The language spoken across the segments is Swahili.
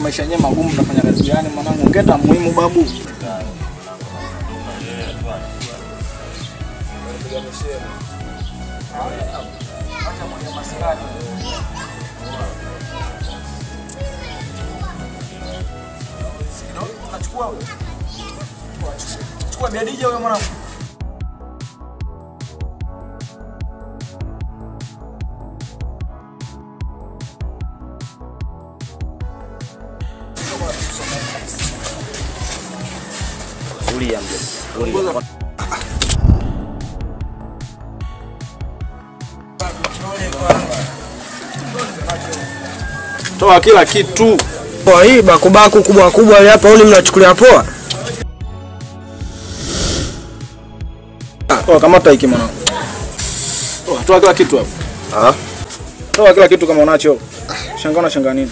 maisha yenyewe magumu, tunafanya kazi gani mwanangu? Ngeta muhimu babu. Acha mwenye maskani. Chukua biadija huyo mwanangu. Tulia mzee. Tulia. Toa kila kitu. Kwa hii bakubaku kubwa kubwa ile hapa uli mnachukulia poa. Toa kamata hiki mwanangu. Toa kila kitu hapo. Toa kila kitu kama unacho. Shangana nini?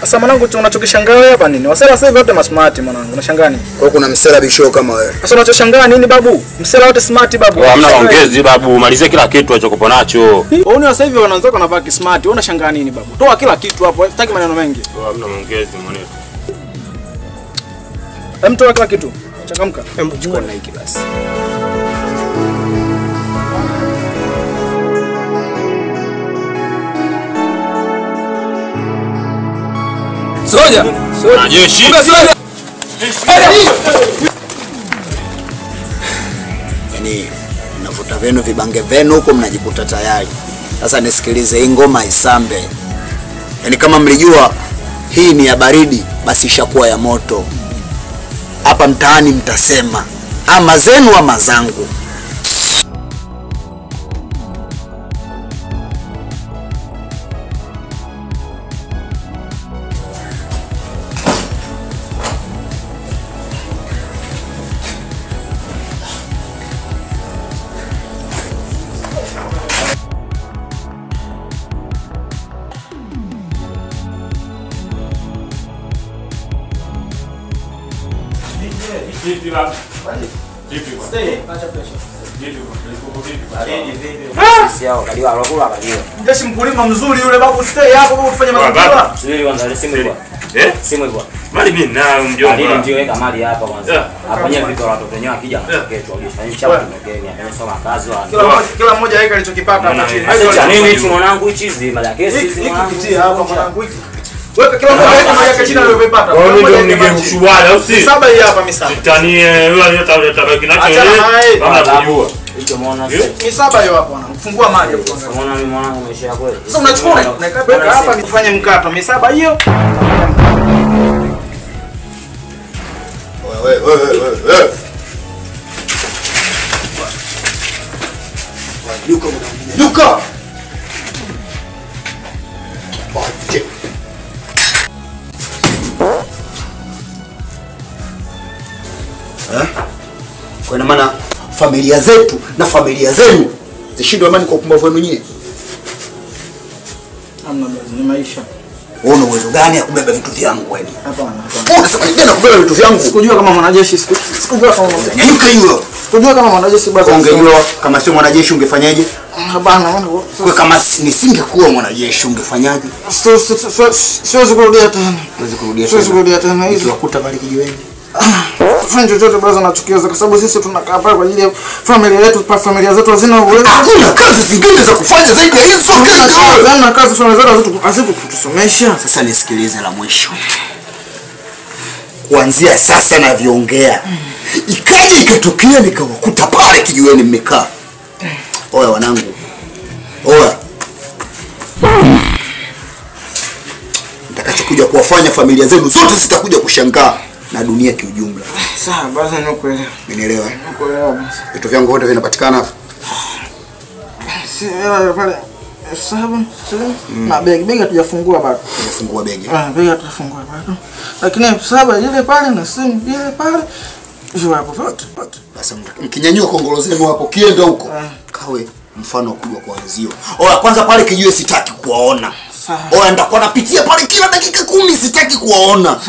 Sasa mwanangu unachokishangaa wewe hapa nini? Wasela sasa hivi wote smart mwanangu. Unashangaa nini? Kwa kuna msela bisho kama wewe. Sasa unachoshangaa nini babu? Msela wote smart babu. Hamna ongezi babu, malizie kila kitu alichokuwa nacho. Waone sasa hivi wanaanza kunavaa kismart. Wewe unashangaa nini babu? Toa kila kitu hapo. Sitaki maneno mengi. Hamna ongezi mwanetu. Toa kila kitu. Changamka. Hebu chukua na hiki basi. Soja. Wanajeshi. Yaani mnavuta venu vibange venu huko mnajikuta tayari. Sasa nisikilize hii ngoma isambe. Yaani kama mlijua hii ni ya baridi basi ishakuwa ya moto. Hapa mtaani mtasema ama zenu ama zangu. Mjeshi mkulima mzuri yule babu, stay hapo babu, tufanye mazingira. Subiri kwanza simu ilikuwa. Simu ilikuwa. Mali mimi na mjomba. Ndio ndio weka mali hapa kwanza. Hapa nyewe vipi watoto wenyewe akija kesho alisha chapa tumegeni amesoma kazi wa. Kila mmoja aweka alichokipata hapo chini. Sasa nini hichi mwanangu hichi hizi mali ya kesi hizi mwanangu. Kitia hapa mwanangu hiki. Weka kila mmoja aweka mali yake chini aliyopata. Kwa nini ndio mshubala au si? Saba hii hapa misaba. Tanie wewe unataka kinacho wewe. Kama kujua. Hicho muona Ni saba hiyo hapo mwanangu. Fungua mali hapo kwanza. Muona mimi mwanangu umeshia kweli. Sasa unachukua unaweka hapa nifanye mkato. Misaba hiyo. Wewe. Luka. Kwa maana familia zetu na familia zenu zishindwe amani kwa upumbavu wenu nyie. Hamna basi, ni maisha. Una uwezo gani ya kubeba vitu vyangu wewe? Hapana. Unasema nini kubeba vitu vyangu? Sikujua kama mwanajeshi, sikujua kama mwanajeshi. Nyanyuka hiyo. Sikujua kama mwanajeshi basi. Ungejua kama sio mwanajeshi ungefanyaje? Hapana. Kwa kama nisingekuwa mwanajeshi ungefanyaje? Siwezi kurudia tena. Siwezi kurudia tena. Hizo wakuta pale kijiweni. Fanya chochote basi nachukiza kwa sababu sisi tunakaa pale kwa ajili ya familia yetu, familia zetu hazina uwezo. Hakuna kazi zingine za kufanya zaidi ya hizo. Hakuna kazi familia zetu hazikutusomesha. Sasa nisikilize la mwisho. Kuanzia sasa navyoongea. Ikaje ikatokea nikawakuta pale kijiweni mmekaa. Oya wanangu. Oya. Nitakachokuja kuwafanya familia zenu zote zitakuja kushangaa na dunia kiujumla. Sawa basi nimekuelewa. Unielewa? Nimekuelewa basi. Vitu vyangu vyote vinapatikana hapa. Si pale sababu na begi hatujafungua bado. Tunafungua begi. Begi hatujafungua bado. Lakini sababu ile pale na simu ile pale hizo hapo vyote. Basi mkinyanyua kongolo zenu hapo kienda huko. Kawe mfano kubwa kwa wenzio. Oya kwanza pale kijiwe sitaki kuwaona. Oya ndakuwa napitia pale kila dakika 10 sitaki kuwaona.